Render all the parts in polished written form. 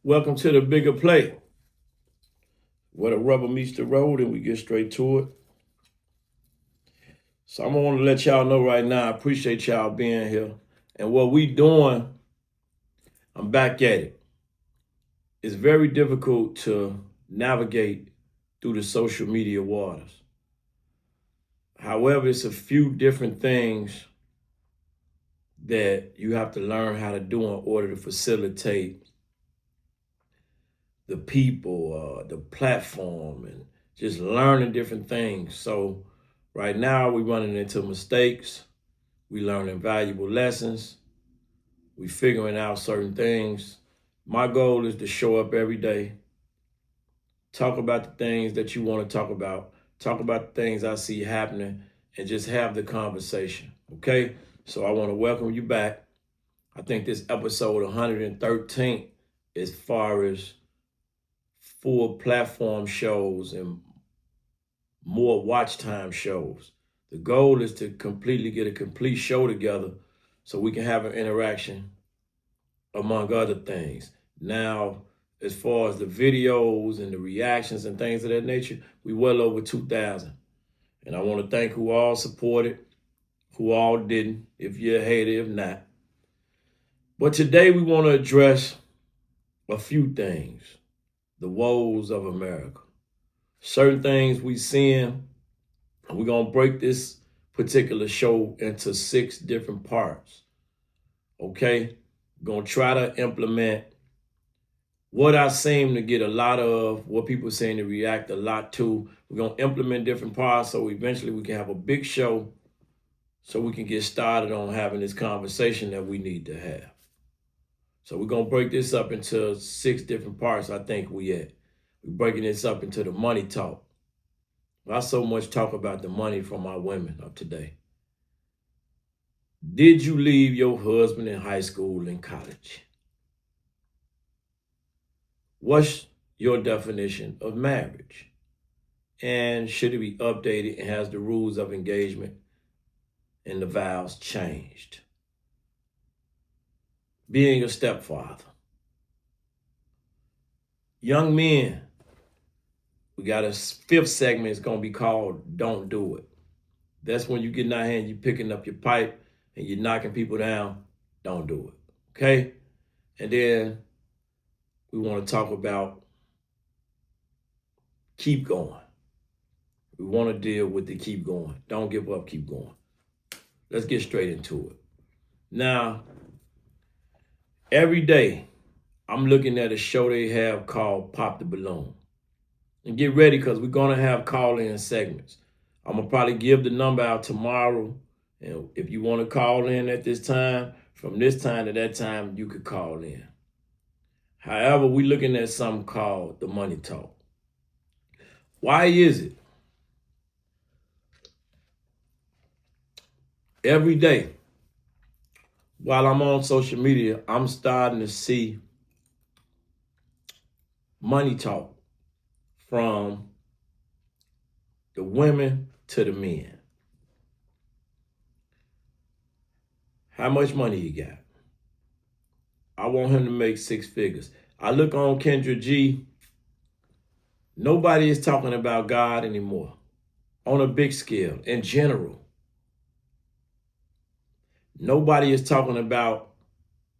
Welcome to the bigger play, where the rubber meets the road and we get straight to it. So I'm gonna let y'all know right now, I appreciate y'all being here. And what we doing, I'm back at it. It's very difficult to navigate through the social media waters. However, it's a few different things that you have to learn how to do in order to facilitate the people, the platform, and just learning different things. So right now we're running into mistakes. We learning valuable lessons. We figuring out certain things. My goal is to show up every day, talk about the things that you want to talk about the things I see happening, and just have the conversation, okay? So I want to welcome you back. I think this episode 113 as far as full platform shows and more watch time shows. The goal is to completely get a complete show together so we can have an interaction among other things. Now, as far as the videos and the reactions and things of that nature, we well over 2,000. And I want to thank who all supported, who all didn't, if you're a hater, if not. But today we want to address a few things. The woes of America. Certain things we seeing, and we're going to break this particular show into 6 different parts, okay? We're going to try to implement what I seem to get a lot of, what people seem to react a lot to. We're going to implement different parts so eventually we can have a big show so we can get started on having this conversation that we need to have. So we're going to break this up into 6 different parts, I think we're breaking this up into the money talk. I so much talk about the money from my women of today. Did you leave your husband in high school and college? What's your definition of marriage? And should it be updated, and has the rules of engagement and the vows changed? Being a stepfather. Young men, we got a 5th segment. It's going to be called Don't Do It. That's when you get in our hand, you're picking up your pipe and you're knocking people down. Don't do it, okay? And then we want to talk about keep going. We want to deal with the keep going. Don't give up, keep going. Let's get straight into it. Now, every day, I'm looking at a show they have called Pop the Balloon. And get ready, because we're going to have call-in segments. I'm going to probably give the number out tomorrow. And if you want to call in at this time, from this time to that time, you could call in. However, we're looking at something called the money talk. Why is it? Every day, while I'm on social media, I'm starting to see money talk from the women to the men. How much money you got? I want him to make 6 figures. I look on Kendra G. Nobody is talking about God anymore on a big scale in general. Nobody is talking about,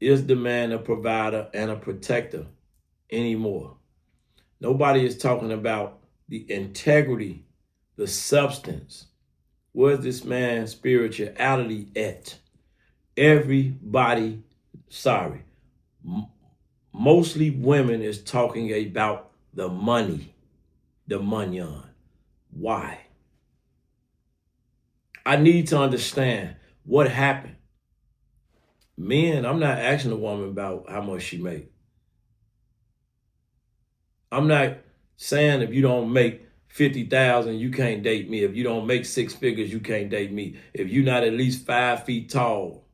is the man a provider and a protector anymore. Nobody is talking about the integrity, the substance. Where's this man's spirituality at? Everybody, mostly women is talking about the money, the money. Why? I need to understand what happened. Men, I'm not asking a woman about how much she make. I'm not saying if you don't make 50,000, you can't date me. If you don't make 6 figures, you can't date me. If you're not at least 5 feet tall,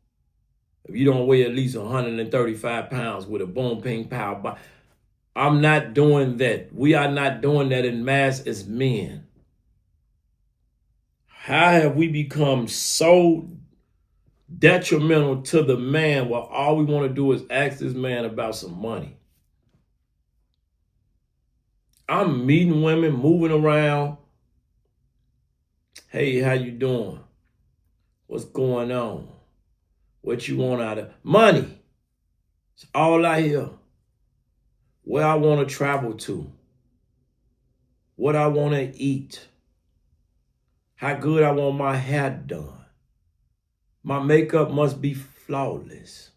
if you don't weigh at least 135 pounds with a boom, ping, pow, body. I'm not doing that. We are not doing that in mass as men. How have we become so detrimental to the man where all we want to do is ask this man about some money? I'm meeting women, moving around. Hey, how you doing? What's going on? What you want out of money? It's all I hear. Where I want to travel to. What I want to eat. How good I want my hair done. My makeup must be flawless.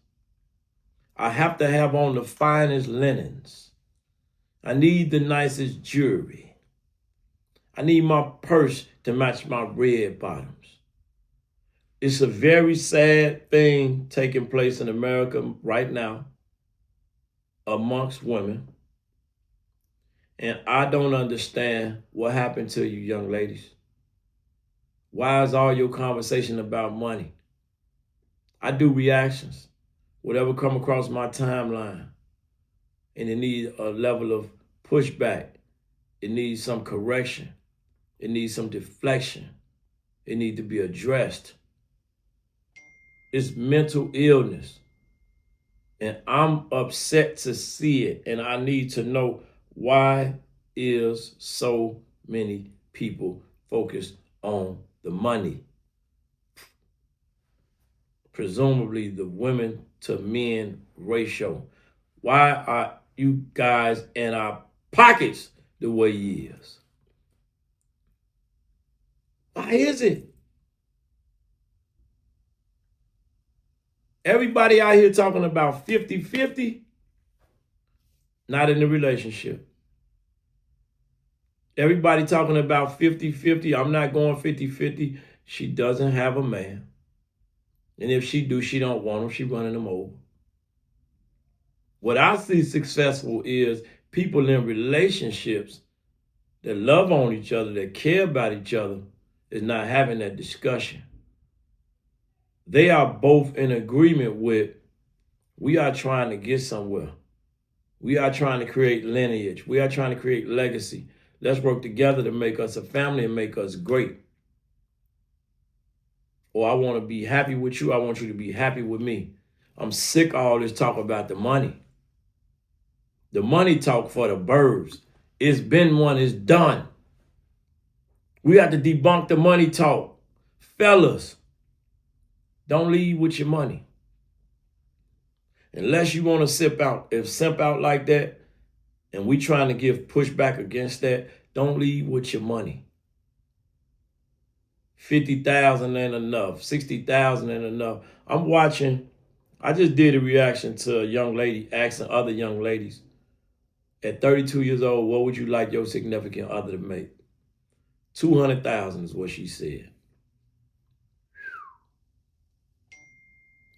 I have to have on the finest linens. I need the nicest jewelry. I need my purse to match my red bottoms. It's a very sad thing taking place in America right now amongst women. And I don't understand what happened to you young ladies. Why is all your conversation about money? I do reactions, whatever come across my timeline, and it needs a level of pushback. It needs some correction. It needs some deflection. It needs to be addressed. It's mental illness. And I'm upset to see it. And I need to know why is so many people focused on the money. Presumably the women to men ratio. Why are you guys in our pockets the way he is? Why is it? Everybody out here talking about 50-50, not in the relationship. Everybody talking about 50-50. I'm not going 50-50. She doesn't have a man. And if she do, she don't want him. She running him over. What I see successful is people in relationships that love on each other, that care about each other, is not having that discussion. They are both in agreement with, we are trying to get somewhere. We are trying to create lineage. We are trying to create legacy. Let's work together to make us a family and make us great. Or I want to be happy with you. I want you to be happy with me. I'm sick of all this talk about the money. The money talk for the birds. It's been one, it's done. We have to debunk the money talk. Fellas, don't leave with your money. Unless you want to simp out like that, and we trying to give pushback against that, don't leave with your money. 50,000 ain't enough. 60,000 ain't enough. I just did a reaction to a young lady asking other young ladies, at 32 years old, what would you like your significant other to make? 200,000 is what she said.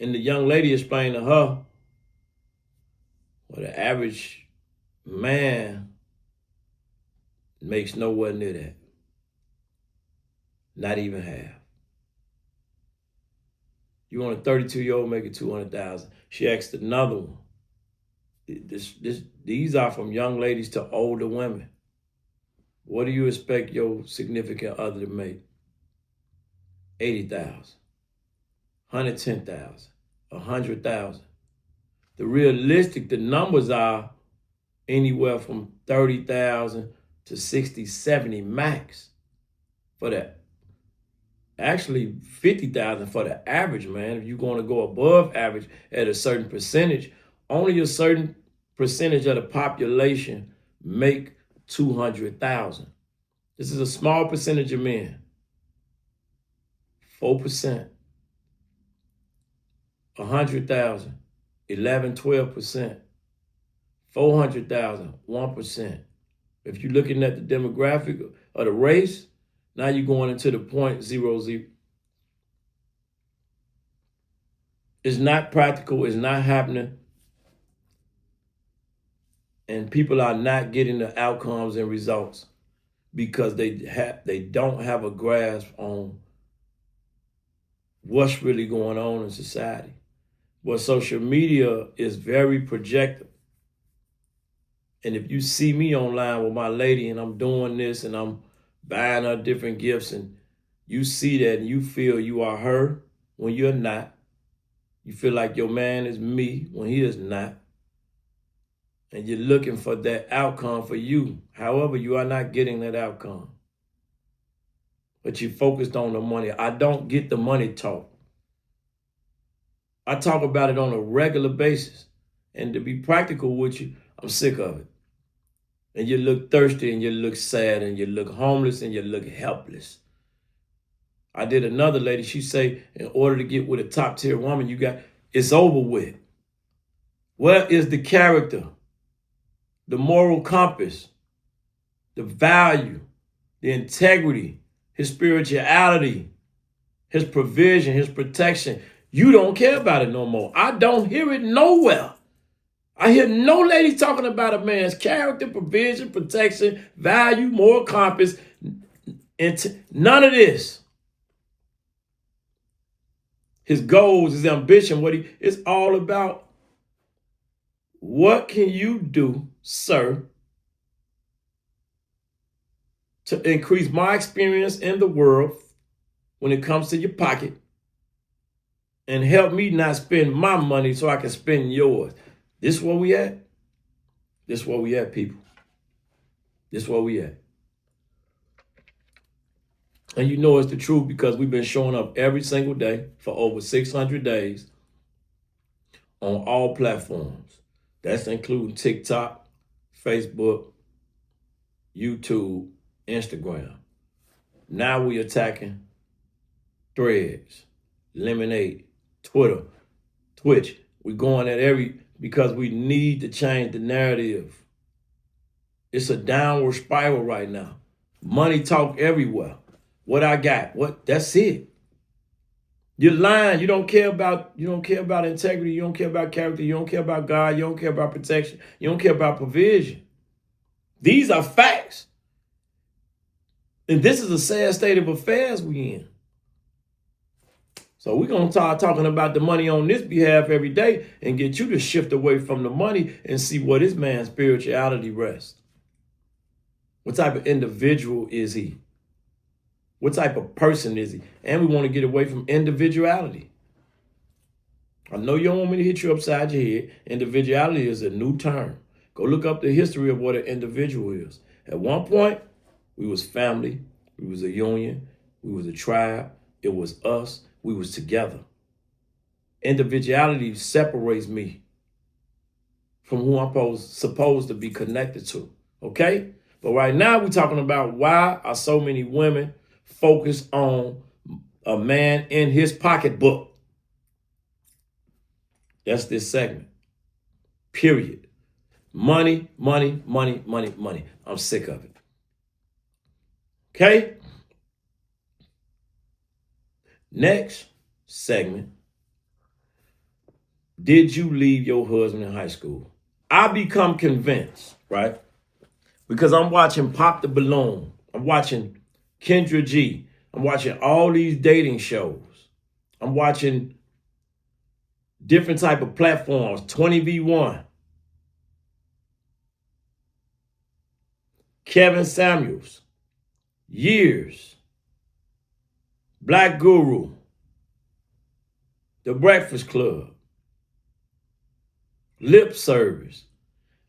And the young lady explained to her, well, the average man makes nowhere near that. Not even half. You want a 32-year-old making 200,000. She asked another one. These are from young ladies to older women. What do you expect your significant other to make? 80,000, 110,000, 100,000. The numbers are anywhere from 30,000 to 60, 70 max for that. Actually, 50,000 for the average, man. If you're going to go above average at a certain percentage, only a certain percentage of the population make 200,000. This is a small percentage of men. 4%. 100,000. 11, 12%. 400,000. 1%. If you're looking at the demographic of the race, now you're going into the 0.00. It's not practical. It's not happening. And people are not getting the outcomes and results because they don't have a grasp on what's really going on in society. But social media is very projective. And if you see me online with my lady and I'm doing this and I'm buying her different gifts and you see that and you feel you are her when you're not, you feel like your man is me when he is not, and you're looking for that outcome for you. However, you are not getting that outcome. But you focused on the money. I don't get the money talk. I talk about it on a regular basis. And to be practical with you, I'm sick of it. And you look thirsty and you look sad and you look homeless and you look helpless. I did another lady, she say, in order to get with a top tier woman, it's over with. Where is the character, the moral compass, the value, the integrity, his spirituality, his provision, his protection? You don't care about it no more. I don't hear it nowhere. I hear no lady talking about a man's character, provision, protection, value, moral compass, none of this. His goals, his ambition, it's all about what can you do, sir, to increase my experience in the world when it comes to your pocket and help me not spend my money so I can spend yours. This is where we at. This is where we at, people. This is where we at. And you know it's the truth because we've been showing up every single day for over 600 days on all platforms. That's including TikTok, Facebook, YouTube, Instagram. Now we attacking Threads, Lemonade, Twitter, Twitch. We're going at because we need to change the narrative. It's a downward spiral right now. Money talk everywhere. What I got, that's it. You're lying. You don't care about integrity. You don't care about character. You don't care about God. You don't care about protection. You don't care about provision. These are facts. And this is a sad state of affairs we in. So we're going to start talking about the money on this behalf every day and get you to shift away from the money and see what this man's spirituality rests. What type of individual is he? What type of person is he? And we want to get away from individuality. I know you don't want me to hit you upside your head. Individuality is a new term. Go look up the history of what an individual is. At one point, we was family. We was a union. We was a tribe. It was us. We was together. Individuality separates me from who I'm supposed to be connected to. Okay? But right now, we're talking about why are so many women focused on a man in his pocketbook. That's this segment. Period. Money, money, money, money, money. I'm sick of it. Okay? Next segment. Did you leave your husband in high school? I become convinced, right? Because I'm watching Pop the Balloon. I'm watching Kendra G. I'm watching all these dating shows. I'm watching different type of platforms, 20v1. Kevin Samuels, Years, Black Guru, The Breakfast Club, Lip Service.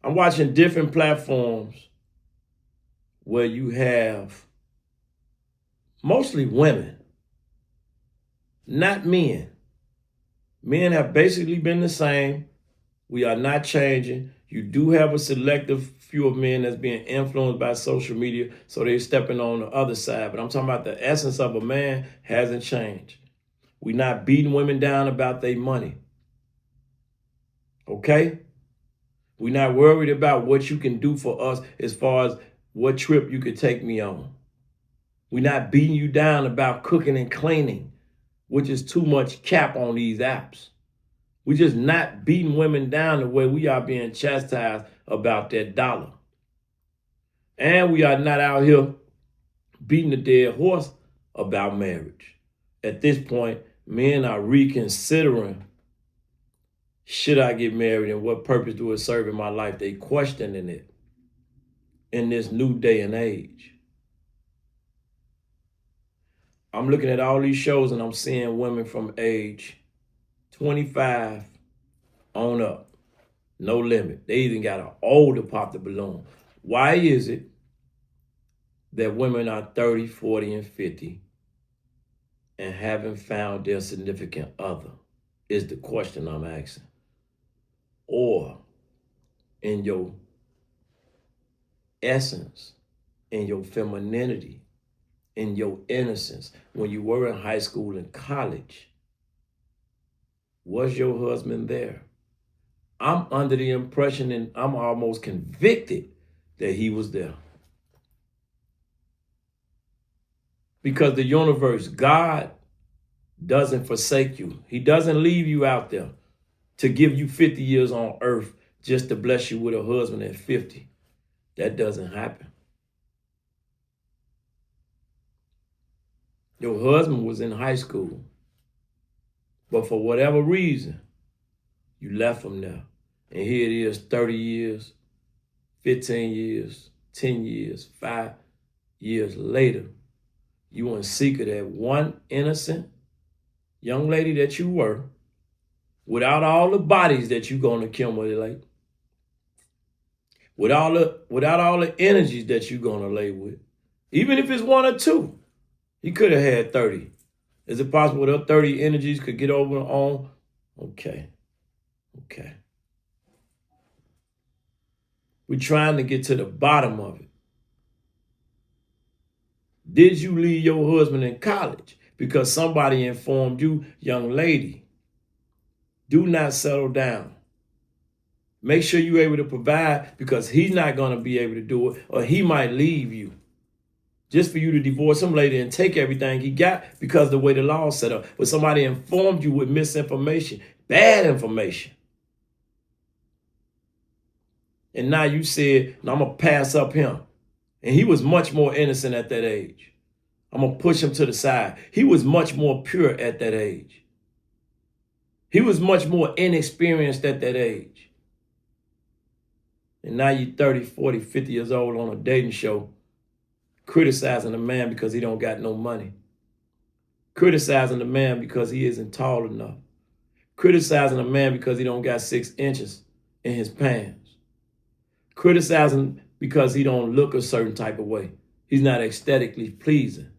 I'm watching different platforms where you have mostly women, not men. Men have basically been the same. We are not changing. You do have a selective few of men that's being influenced by social media, so they're stepping on the other side. But I'm talking about the essence of a man hasn't changed. We're not beating women down about their money. Okay? We're not worried about what you can do for us as far as what trip you could take me on. We're not beating you down about cooking and cleaning, which is too much cap on these apps. We're just not beating women down the way we are being chastised about that dollar. And we are not out here beating the dead horse about marriage. At this point, men are reconsidering, should I get married and what purpose do it serve in my life? They questioning it in this new day and age. I'm looking at all these shows and I'm seeing women from age 25 on up. No limit. They even got an older pop the balloon. Why is it that women are 30, 40, and 50 and haven't found their significant other? Is the question I'm asking. Or in your essence, in your femininity, in your innocence, when you were in high school and college, was your husband there? I'm under the impression, and I'm almost convicted that he was there. Because the universe, God, doesn't forsake you. He doesn't leave you out there to give you 50 years on earth just to bless you with a husband at 50. That doesn't happen. Your husband was in high school, but for whatever reason, you left him there. And here it is 30 years, 15 years, 10 years, 5 years later. You in seek of that one innocent young lady that you were, without all the bodies that you're going to accumulate, without all the energies that you're going to lay with. Even if it's one or two, he could have had 30. Is it possible that 30 energies could get over on? Okay. We're trying to get to the bottom of it. Did you leave your husband in college because somebody informed you, young lady, do not settle down. Make sure you're able to provide, because he's not going to be able to do it, or he might leave you just for you to divorce him later and take everything he got because of the way the law is set up. But somebody informed you with misinformation, bad information. And now you said, no, I'm going to pass up him. And he was much more innocent at that age. I'm going to push him to the side. He was much more pure at that age. He was much more inexperienced at that age. And now you're 30, 40, 50 years old on a dating show, criticizing a man because he don't got no money. Criticizing a man because he isn't tall enough. Criticizing a man because he don't got 6 inches in his pants. Criticizing because he don't look a certain type of way. He's not aesthetically pleasing.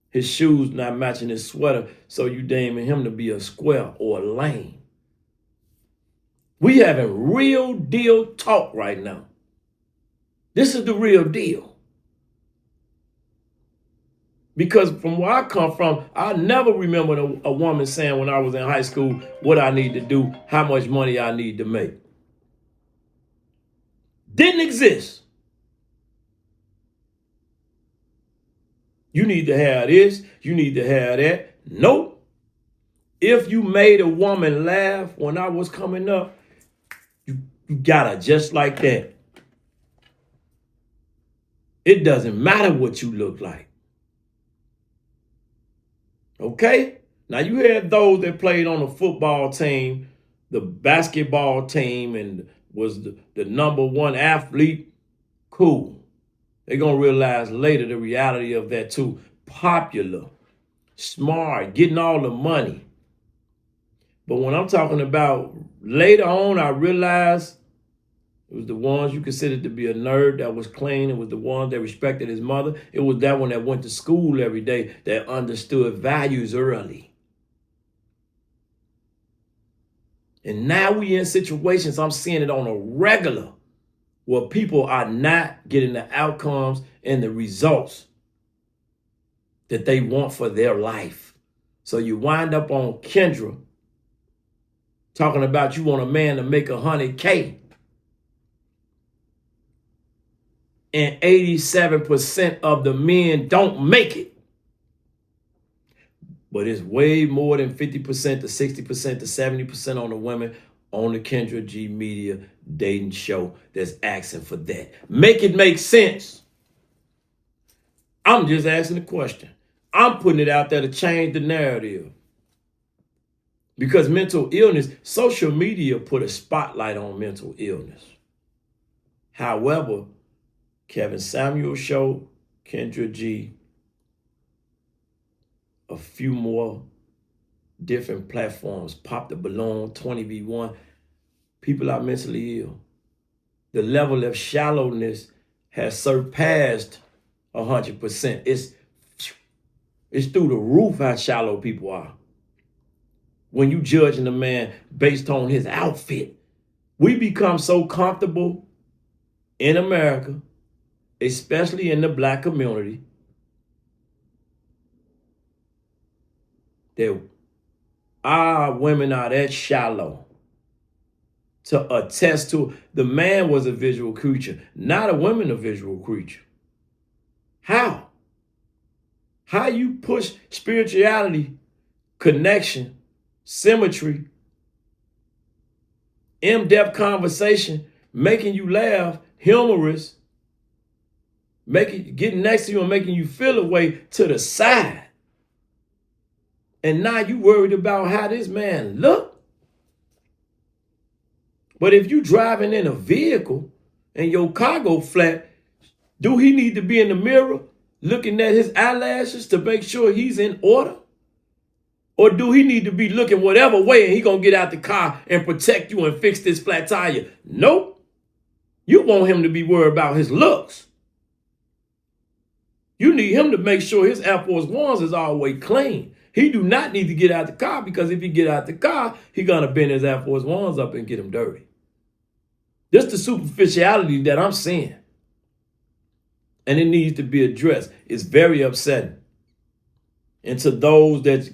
His shoes not matching his sweater, so you deeming him to be a square or a lame. We having real deal talk right now. This is the real deal. Because from where I come from, I never remember a woman saying when I was in high school what I need to do, how much money I need to make. Didn't exist. You need to have this, you need to have that. Nope. If you made a woman laugh when I was coming up, you got her just like that. It doesn't matter what you look like. Okay? Now you had those that played on the football team, the basketball team, and was the #1 athlete. Cool. They're going to realize later the reality of that too. Popular, smart, getting all the money. But when I'm talking about later on, I realized it was the ones you considered to be a nerd that was clean. It was the ones that respected his mother. It was that one that went to school every day, that understood values early. And now we in situations, I'm seeing it on a regular, where people are not getting the outcomes and the results that they want for their life. So you wind up on Kendra talking about you want a man to make $100K. And 87% of the men don't make it. But it's way more than 50% to 60% to 70% on the women on the Kendra G Media dating show that's asking for that. Make it make sense. I'm just asking the question. I'm putting it out there to change the narrative. Because mental illness, social media put a spotlight on mental illness. However, Kevin Samuel Show, Kendra G, a few more different platforms, Pop the Balloon, 20v1, People are mentally ill. The level of shallowness has surpassed 100%. It's through the roof how shallow people are. When you judging a man based on his outfit, we become so comfortable in America, especially in the black community, that our women are that shallow to attest to. The man was a visual creature, not a woman a visual creature. How? How you push spirituality, connection, symmetry, in-depth conversation, making you laugh, humorous, getting next to you and making you feel a way to the side. And now you worried about how this man look. But if you driving in a vehicle and your cargo flat, do he need to be in the mirror looking at his eyelashes to make sure he's in order? Or do he need to be looking whatever way and he gonna get out the car and protect you and fix this flat tire? Nope. You want him to be worried about his looks. You need him to make sure his Air Force Ones is always clean. He do not need to get out the car, because if he get out the car, he gonna bend his Air Force Ones up and get them dirty. This the superficiality that I'm seeing. And it needs to be addressed. It's very upsetting. And to those that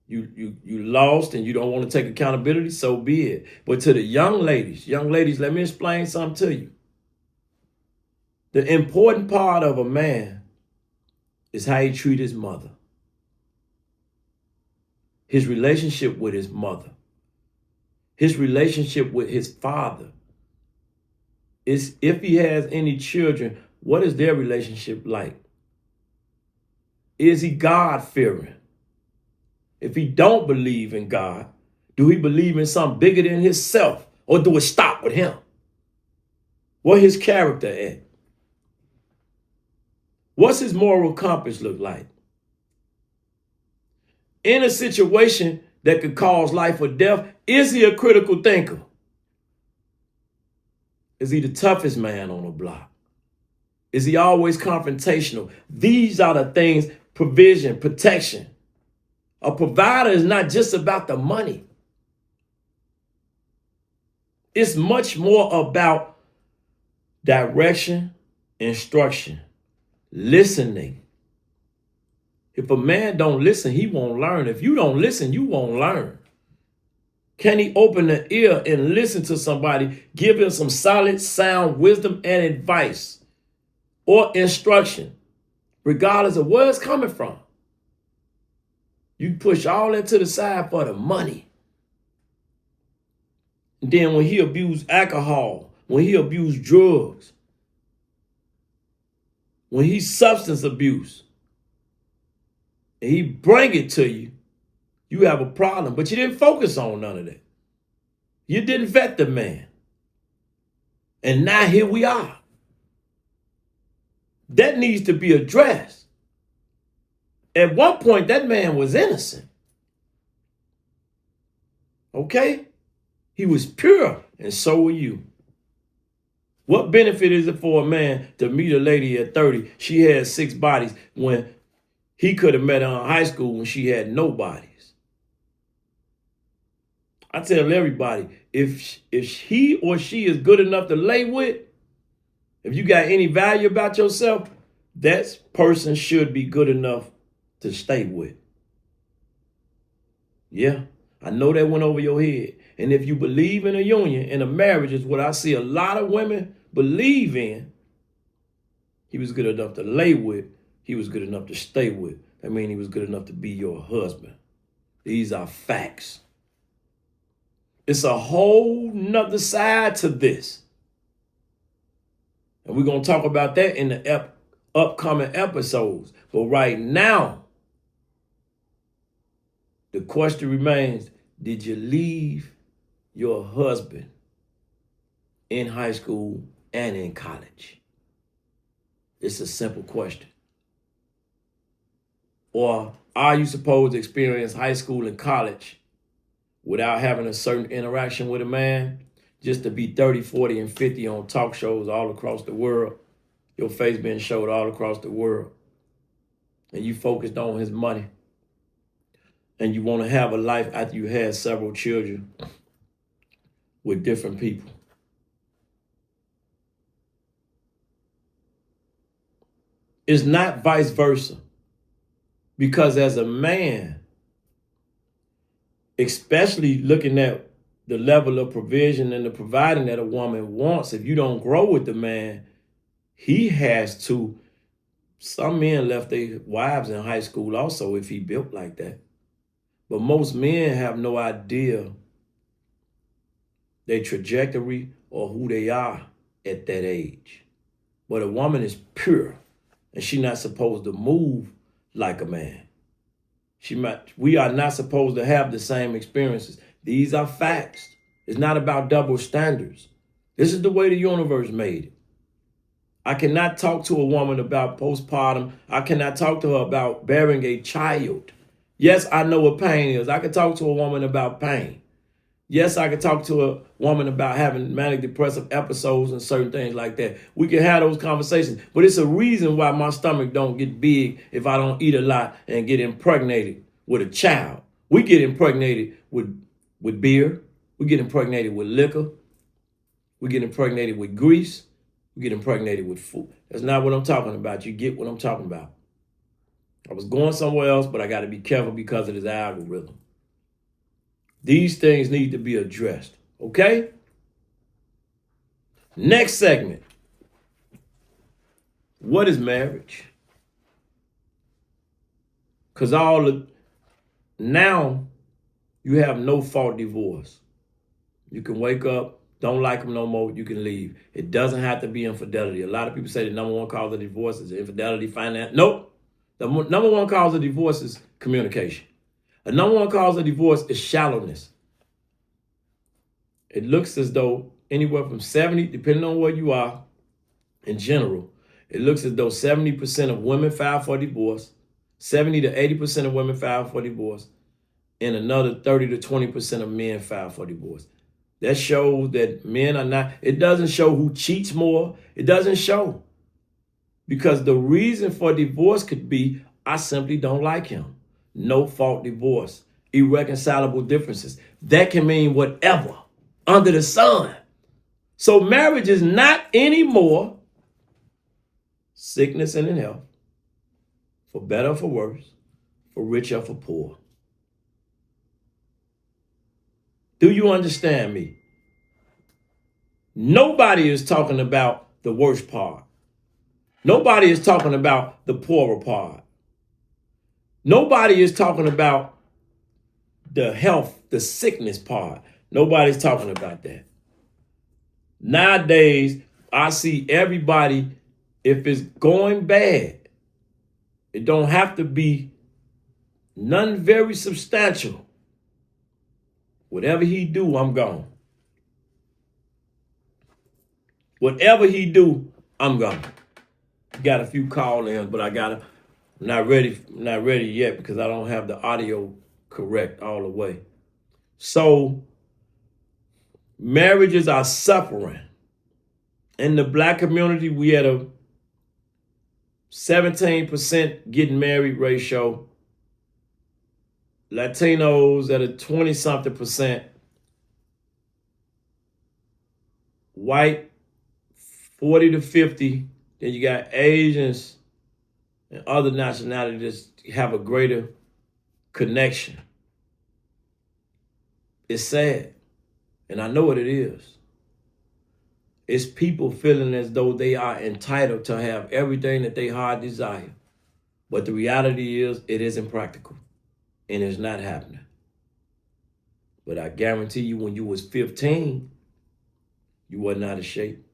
you lost and you don't want to take accountability, so be it. But to the young ladies, let me explain something to you. The important part of a man is how he treats his mother. His relationship with his mother. His relationship with his father. Is if he has any children, what is their relationship like? Is he God-fearing? If he don't believe in God, do he believe in something bigger than himself? Or do it stop with him? What his character at? What's his moral compass look like? In a situation that could cause life or death, is he a critical thinker? Is he the toughest man on the block? Is he always confrontational? These are the things, provision, protection. A provider is not just about the money. It's much more about direction, instruction, listening. If a man don't listen, he won't learn. If you don't listen, you won't learn. Can he open the ear and listen to somebody, give him some solid, sound wisdom and advice or instruction, regardless of where it's coming from? You push all that to the side for the money. And then when he abused alcohol, when he abused drugs, when he substance abuse, and he bring it to you, you have a problem. But you didn't focus on none of that. You didn't vet the man. And now here we are. That needs to be addressed. At one point, that man was innocent. Okay? He was pure, and so were you. What benefit is it for a man to meet a lady at 30? She had 6 bodies when he could have met her in high school when she had no bodies. I tell everybody, if he or she is good enough to lay with, if you got any value about yourself, that person should be good enough to stay with. Yeah, I know that went over your head. And if you believe in a union and a marriage, is what I see a lot of women believe in. He was good enough to lay with. He was good enough to stay with. I mean, he was good enough to be your husband. These are facts. It's a whole nother side to this. And we're going to talk about that in the upcoming episodes. But right now, the question remains, did you leave your husband in high school and in college? It's a simple question. Or are you supposed to experience high school and college without having a certain interaction with a man? just to be 30, 40, and 50 on talk shows all across the world. Your face being showed all across the world. And you focused on his money. And you want to have a life after you had several children with different people. It's not vice versa. Because as a man, especially looking at the level of provision and the providing that a woman wants, if you don't grow with the man, he has to. Some men left their wives in high school also if he built like that. But most men have no idea their trajectory or who they are at that age. But a woman is pure, and she's not supposed to move like a man. We are not supposed to have the same experiences. These are facts. It's not about double standards. This is the way the universe made it. I cannot talk to a woman about postpartum. I cannot talk to her about bearing a child. Yes, I know what pain is. I can talk to a woman about pain. Yes, I can talk to a woman about having manic depressive episodes and certain things like that. We can have those conversations, but it's a reason why my stomach don't get big if I don't eat a lot and get impregnated with a child. We get impregnated with beer. We get impregnated with liquor. We get impregnated with grease. We get impregnated with food. That's not what I'm talking about. You get what I'm talking about. I was going somewhere else, but I got to be careful because of this algorithm. These things need to be addressed, okay? Next segment. What is marriage? Because now you have no fault divorce. You can wake up, don't like them no more, you can leave. It doesn't have to be infidelity. A lot of people say the number one cause of divorce is infidelity, finance. Nope. The number one cause of divorce is communication. The number one cause of divorce is shallowness. It looks as though anywhere from 70, depending on where you are, in general, it looks as though 70% of women file for divorce, 70 to 80% of women file for divorce, and another 30 to 20% of men file for divorce. That shows that men are not, it doesn't show who cheats more. It doesn't show. Because the reason for divorce could be, I simply don't like him. No fault divorce. Irreconcilable differences. That can mean whatever under the sun. So marriage is not anymore sickness and in health, for better or for worse, for rich or for poor. Do you understand me? Nobody is talking about the worst part. Nobody is talking about the poorer part. Nobody is talking about the health, the sickness part. Nobody's talking about that. Nowadays, I see everybody, if it's going bad, it don't have to be nothing very substantial. Whatever he do, I'm gone. Whatever he do, I'm gone. Got a few call-ins, but I'm not ready yet because I don't have the audio correct all the way. So marriages are suffering. In the Black community, we had a 17% getting married ratio. Latinos at a 20-something percent. White, 40 to 50. Then you got Asians and other nationalities that have a greater connection. It's sad, and I know what it is. It's people feeling as though they are entitled to have everything that they heart desire. But the reality is, it isn't practical, and it's not happening. But I guarantee you, when you was 15, you wasn't out of shape.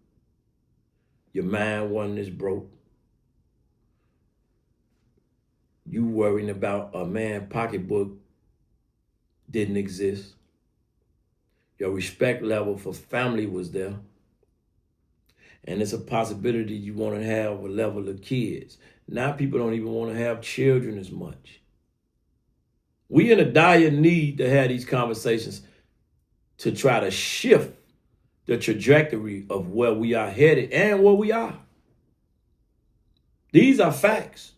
Your mind wasn't as broke. You worrying about a man's pocketbook didn't exist. Your respect level for family was there. And it's a possibility you want to have a level of kids. Now people don't even want to have children as much. We in a dire need to have these conversations to try to shift the trajectory of where we are headed and where we are. These are facts.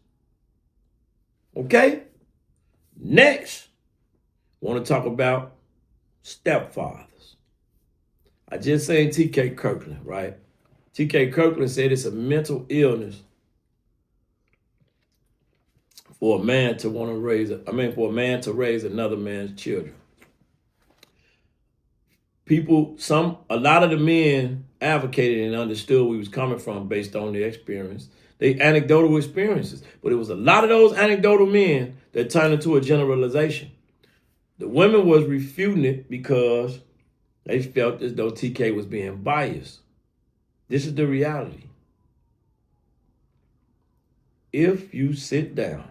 Okay? Next, I want to talk about stepfathers. I just seen T.K. Kirkland, right? T.K. Kirkland said it's a mental illness for a man to want to raise, for a man to raise another man's children. A lot of the men advocated and understood where we was coming from based on their experience. They anecdotal experiences. But it was a lot of those anecdotal men that turned into a generalization. The women was refuting it because they felt as though TK was being biased. This is the reality. If you sit down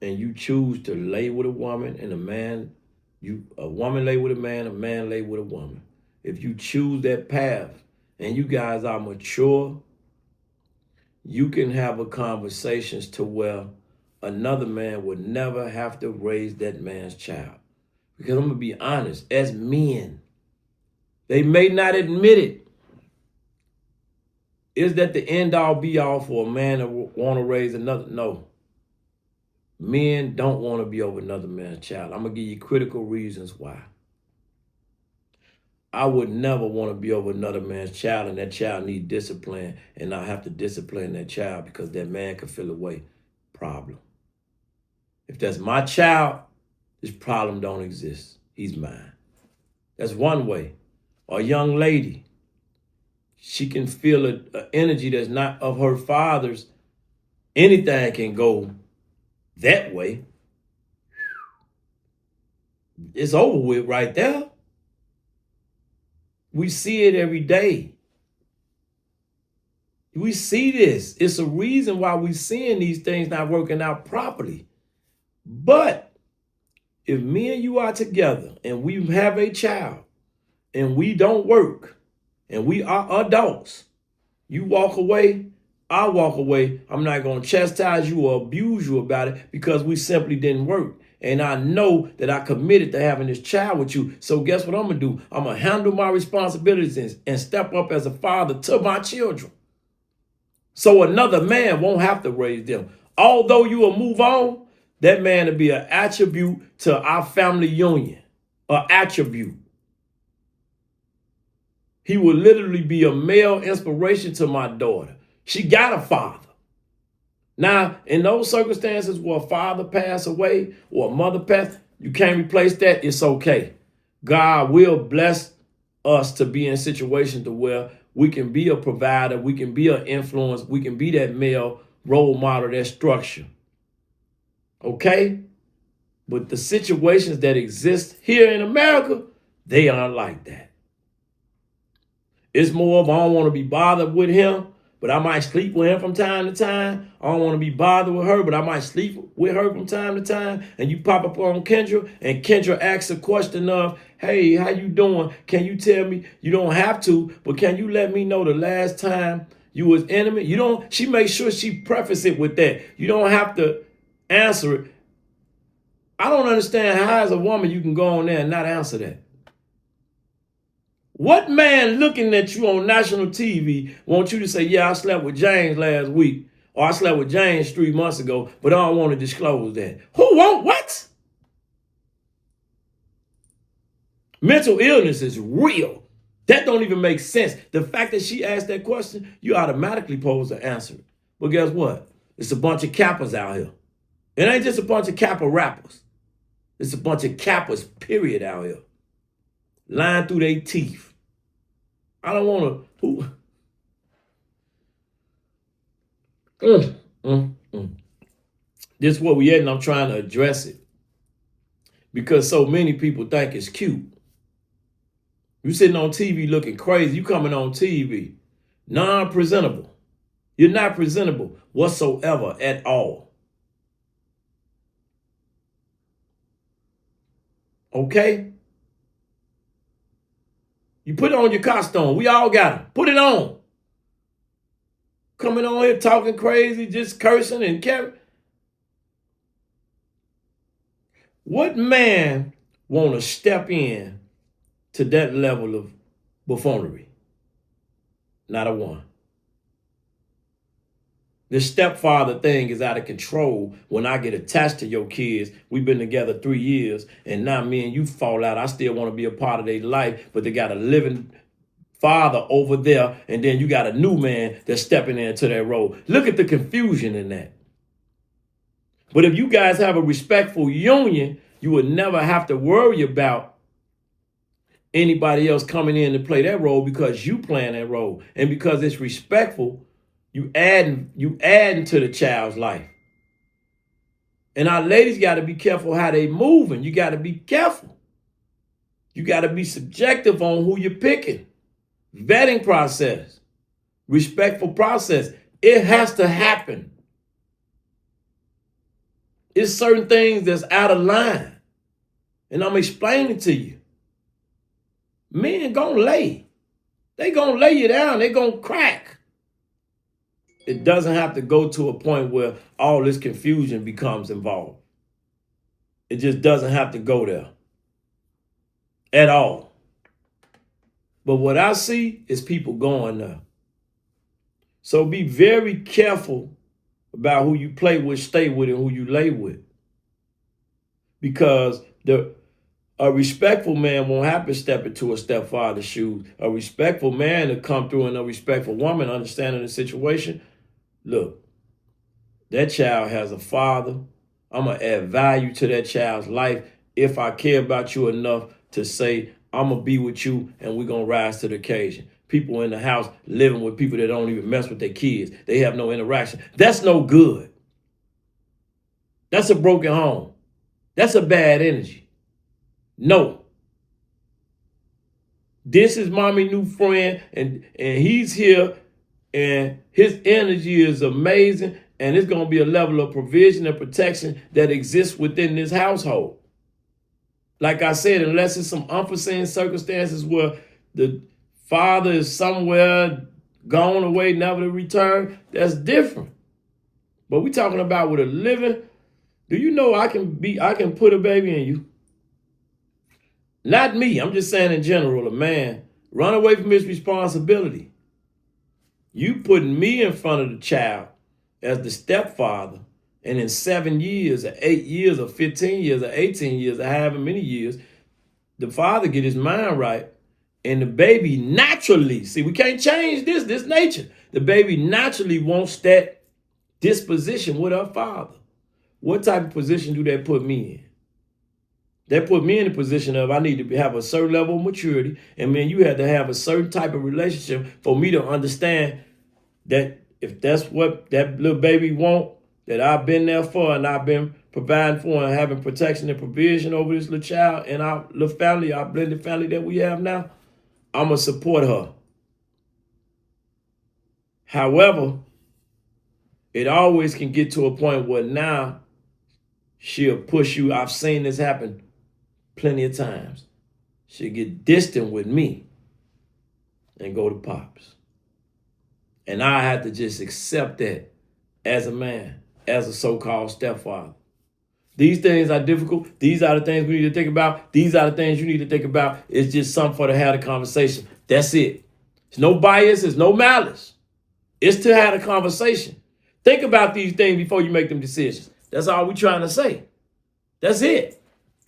and you choose to lay with a woman and a woman lay with a man lay with a woman. If you choose that path and you guys are mature, you can have a conversations to where another man would never have to raise that man's child. Because I'm going to be honest, as men, they may not admit it. Is that the end all be all for a man to want to raise another? No. Men don't want to be over another man's child. I'm going to give you critical reasons why. I would never want to be over another man's child and that child need discipline and I have to discipline that child because that man could feel away. Problem. If that's my child, this problem don't exist. He's mine. That's one way. Or a young lady, she can feel an energy that's not of her father's. Anything can go that way. It's over with right there. We see it every day. We see this. It's a reason why we're seeing these things not working out properly. But if me and you are together and we have a child and we don't work and we are adults, you walk away, I walk away. I'm not going to chastise you or abuse you about it because we simply didn't work. And I know that I committed to having this child with you. So guess what I'm going to do? I'm going to handle my responsibilities and step up as a father to my children. So another man won't have to raise them. Although you will move on, that man will be an attribute to our family union. An attribute. He will literally be a male inspiration to my daughter. She got a father. Now, in those circumstances where a father passed away or a mother passed, you can't replace that. It's okay. God will bless us to be in situations to where we can be a provider, we can be an influence, we can be that male role model, that structure. Okay? But the situations that exist here in America, they aren't like that. It's more of I don't want to be bothered with him, but I might sleep with him from time to time. I don't want to be bothered with her, but I might sleep with her from time to time. And you pop up on Kendra, and Kendra asks a question of, hey, how you doing? Can you tell me? You don't have to, but can you let me know the last time you was intimate? You don't. She makes sure she preface it with that. You don't have to answer it. I don't understand how as a woman you can go on there and not answer that. What man looking at you on national TV wants you to say, yeah, I slept with James last week, or I slept with James 3 months ago, but I don't want to disclose that? Who won't what? Mental illness is real. That don't even make sense. The fact that she asked that question, you automatically pose the answer. But guess what? It's a bunch of cappers out here. It ain't just a bunch of capper rappers. It's a bunch of cappers, period, out here. Lying through their teeth. I don't want to. This is where we at, and I'm trying to address it. Because so many people think it's cute. You sitting on TV looking crazy. You coming on TV. Non-presentable. You're not presentable whatsoever at all. Okay? You put on your costume. We all got them. Put it on. Coming on here talking crazy, just cursing and carrying. What man want to step in to that level of buffoonery. Not a one. The stepfather thing is out of control when I get attached to your kids. We've been together 3 years, and now me and you fall out. I still want to be a part of their life, but they got a living father over there, and then you got a new man that's stepping into that role. Look at the confusion in that. But if you guys have a respectful union, you would never have to worry about anybody else coming in to play that role, because you playing that role. And because it's respectful, you adding to the child's life. And our ladies got to be careful how they moving. You got to be careful. You got to be subjective on who you're picking. Vetting process, respectful process. It has to happen. It's certain things that's out of line. And I'm explaining to you. Men gonna lay. They gonna lay you down. They gonna crack. It doesn't have to go to a point where all this confusion becomes involved. It just doesn't have to go there at all. But what I see is people going there. So be very careful about who you play with, stay with, and who you lay with. Because a respectful man won't have to step into a stepfather's shoes. A respectful man to come through, and a respectful woman understanding the situation. Look, that child has a father. I'm going to add value to that child's life if I care about you enough to say, I'm going to be with you and we're going to rise to the occasion. People in the house living with people that don't even mess with their kids. They have no interaction. That's no good. That's a broken home. That's a bad energy. No. This is mommy new friend, and he's here, and his energy is amazing, and it's going to be a level of provision and protection that exists within this household. Like I said, unless it's some unforeseen circumstances where the father is somewhere gone away, never to return, that's different. But we're talking about with a living. Do you know I can put a baby in you? Not me. I'm just saying in general, a man run away from his responsibility. You putting me in front of the child as the stepfather, and in 7 years or 8 years or 15 years or 18 years or however many years, the father get his mind right, and the baby naturally, see, we can't change this nature. The baby naturally wants that disposition with her father. What type of position do they put me in? They put me in the position of I need to have a certain level of maturity, and man, you have to have a certain type of relationship for me to understand that if that's what that little baby want, that I've been there for, and I've been providing for and having protection and provision over this little child and our little family, our blended family that we have now, I'm going to support her. However, it always can get to a point where now she'll push you. I've seen this happen plenty of times. She'll get distant with me and go to Pops. And I have to just accept that as a man, as a so-called stepfather. These things are difficult. These are the things we need to think about. These are the things you need to think about. It's just something for to have a conversation. That's it. There's no bias. There's no malice. It's to have a conversation. Think about these things before you make them decisions. That's all we're trying to say. That's it.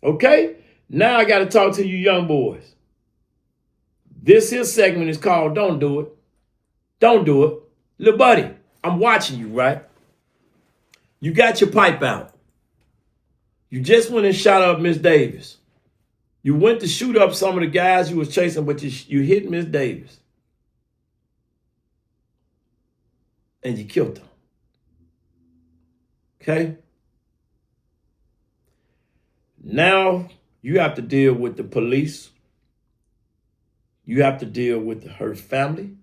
Okay? Now I got to talk to you young boys. This here segment is called Don't Do It. Don't do it. Little buddy, I'm watching you, right? You got your pipe out. You just went and shot up Miss Davis. You went to shoot up some of the guys you was chasing, but you hit Miss Davis. And you killed them. Okay? Now you have to deal with the police. You have to deal with her family.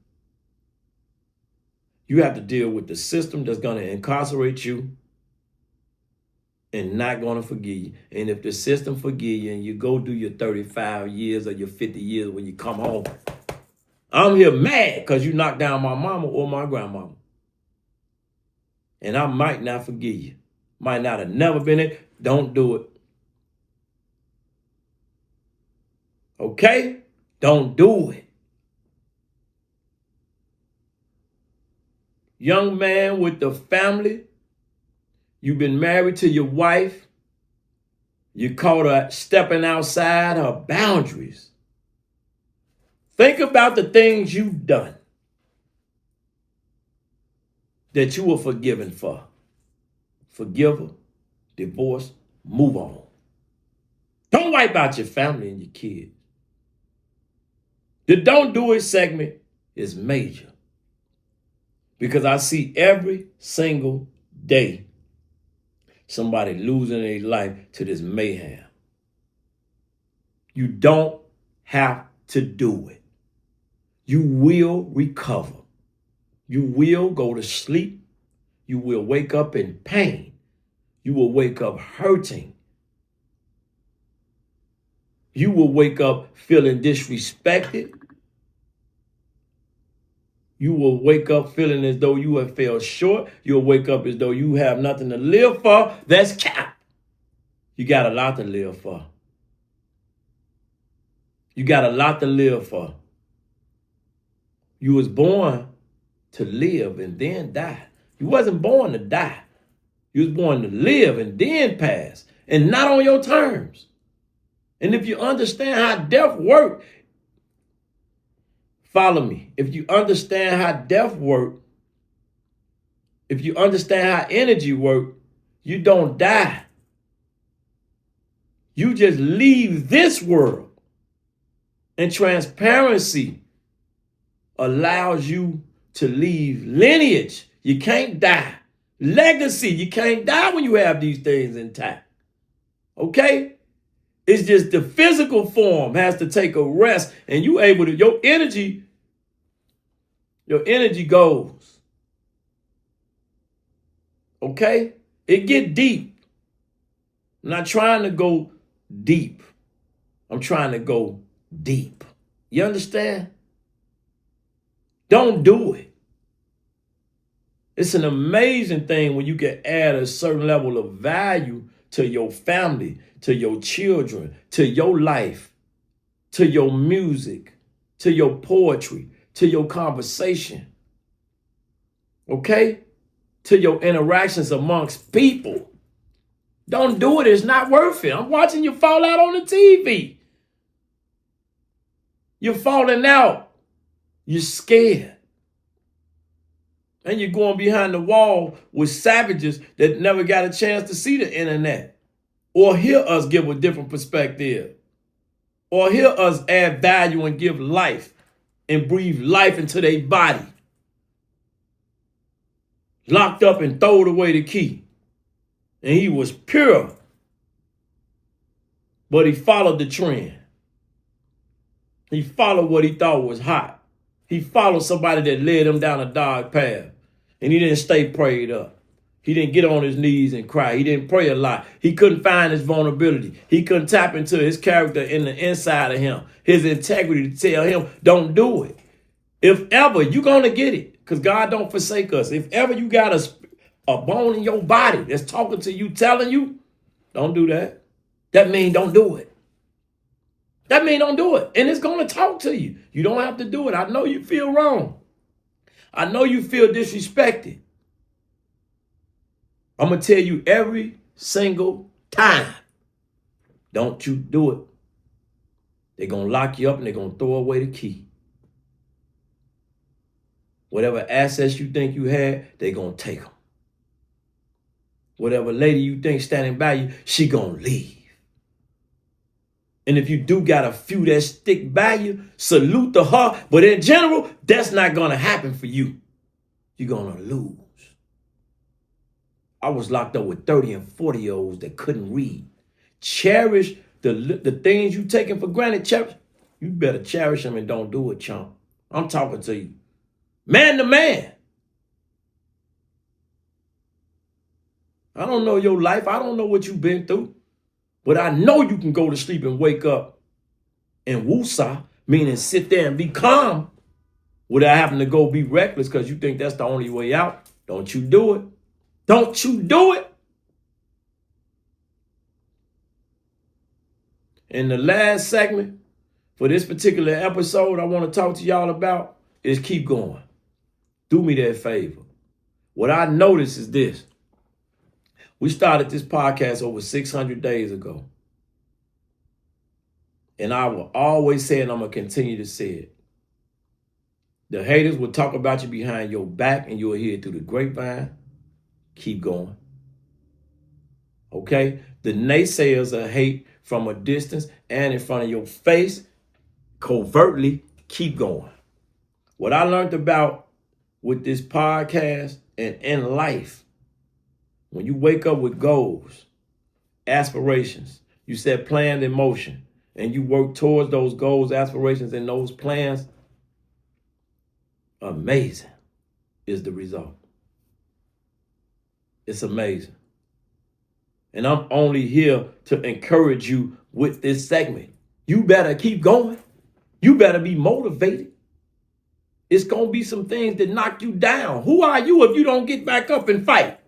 You have to deal with the system that's going to incarcerate you and not going to forgive you. And if the system forgive you and you go do your 35 years or your 50 years when you come home, I'm here mad because you knocked down my mama or my grandmama. And I might not forgive you. Might not have never been it. Don't do it. Okay? Don't do it. Young man with the family, you've been married to your wife, you caught her stepping outside her boundaries. Think about the things you've done that you were forgiven for. Forgive her, divorce, move on. Don't wipe out your family and your kids. The don't do it segment is major because I see every single day somebody losing their life to this mayhem. You don't have to do it. You will recover. You will go to sleep. You will wake up in pain. You will wake up hurting. You will wake up feeling disrespected. You will wake up feeling as though you have fell short. You'll wake up as though you have nothing to live for. That's cap. You got a lot to live for. You got a lot to live for. You was born to live and then die. You wasn't born to die. You was born to live and then pass, and not on your terms. And if you understand how death works, follow me. If you understand how death works, if you understand how energy works, you don't die. You just leave this world. And transparency allows you to leave lineage. You can't die. Legacy, you can't die when you have these things intact. Okay? It's just the physical form has to take a rest, and you able to, your energy goes. Okay? It get deep. I'm not trying to go deep. I'm trying to go deep. You understand? Don't do it. It's an amazing thing when you can add a certain level of value to your family, to your children, to your life, to your music, to your poetry, to your conversation. Okay? To your interactions amongst people. Don't do it. It's not worth it. I'm watching you fall out on the TV. You're falling out. You're scared. And you're going behind the wall with savages that never got a chance to see the internet or hear us give a different perspective or hear us add value and give life and breathe life into their body. Locked up and throwed away the key. And he was pure. But he followed the trend. He followed what he thought was hot. He followed somebody that led him down a dark path. And he didn't stay prayed up. He didn't get on his knees and cry. He didn't pray a lot. He couldn't find his vulnerability. He couldn't tap into his character in the inside of him, his integrity to tell him, don't do it. If ever, you're going to get it because God don't forsake us. If ever you got a bone in your body that's talking to you, telling you, don't do that. That means don't do it. That means don't do it. And it's going to talk to you. You don't have to do it. I know you feel wrong. I know you feel disrespected. I'm going to tell you every single time, don't you do it. They're going to lock you up and they're going to throw away the key. Whatever assets you think you had, they're going to take them. Whatever lady you think standing by you, she going to leave. And if you do got a few that stick by you, salute to her. But in general, that's not going to happen for you. You're going to lose. I was locked up with 30 and 40-year-olds that couldn't read. Cherish the things you taking for granted. Cherish. You better cherish them and don't do it, chump. I'm talking to you. Man to man. I don't know your life. I don't know what you've been through. But I know you can go to sleep and wake up and woosah, meaning sit there and be calm without having to go be reckless because you think that's the only way out. Don't you do it. Don't you do it. In the last segment, for this particular episode I want to talk to y'all about is keep going. Do me that favor. What I noticed is this. We started this podcast over 600 days ago. And I will always say, and I'm going to continue to say it. The haters will talk about you behind your back and you'll hear it through the grapevine. Keep going. Okay? The naysayers will hate from a distance and in front of your face. Covertly, keep going. What I learned about with this podcast and in life, when you wake up with goals, aspirations, you set plans in motion, and you work towards those goals, aspirations, and those plans, amazing is the result. It's amazing. And I'm only here to encourage you with this segment. You better keep going. You better be motivated. It's going to be some things that knock you down. Who are you if you don't get back up and fight?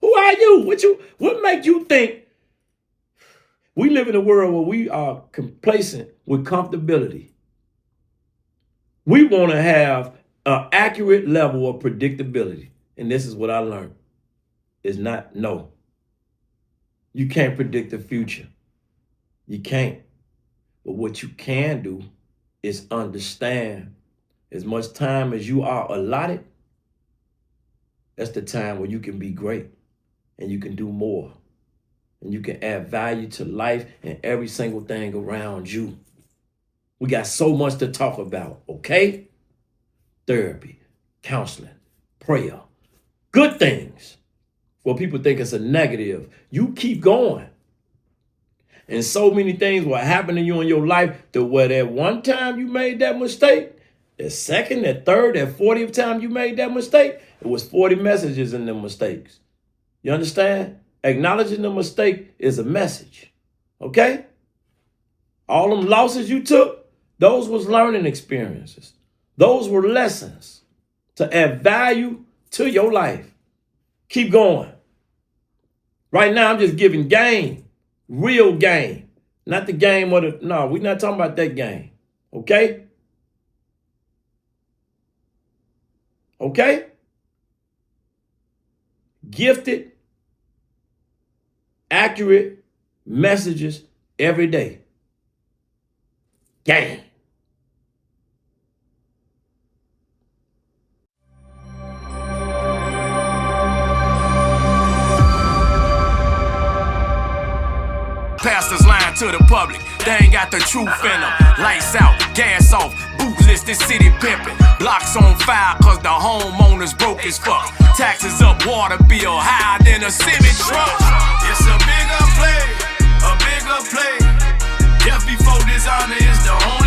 Who are you? What make you think? We live in a world where we are complacent with comfortability. We want to have an accurate level of predictability. And this is what I learned. It's not, no. You can't predict the future. You can't. But what you can do is understand as much time as you are allotted, that's the time where you can be great and you can do more. And you can add value to life and every single thing around you. We got so much to talk about, okay? Therapy, counseling, prayer, good things. Well, people think it's a negative. You keep going. And so many things will happen to you in your life to where that one time you made that mistake, the second, that third, that 40th time you made that mistake, it was 40 messages in them mistakes. You understand? Acknowledging the mistake is a message, okay? All them losses you took, those was learning experiences. Those were lessons to add value to your life. Keep going. Right now, I'm just giving game, real game, not the game of the, no, we're not talking about that game, okay? Okay? Gifted, accurate messages every day. Gang. Pastors lying to the public, they ain't got the truth in them. Lights out, gas off, bootlisted city pimping. Blocks on fire cause the homeowners broke as fuck. Taxes up, water bill higher than a semi truck. It's a bigger play, a bigger play. Death before dishonor is the only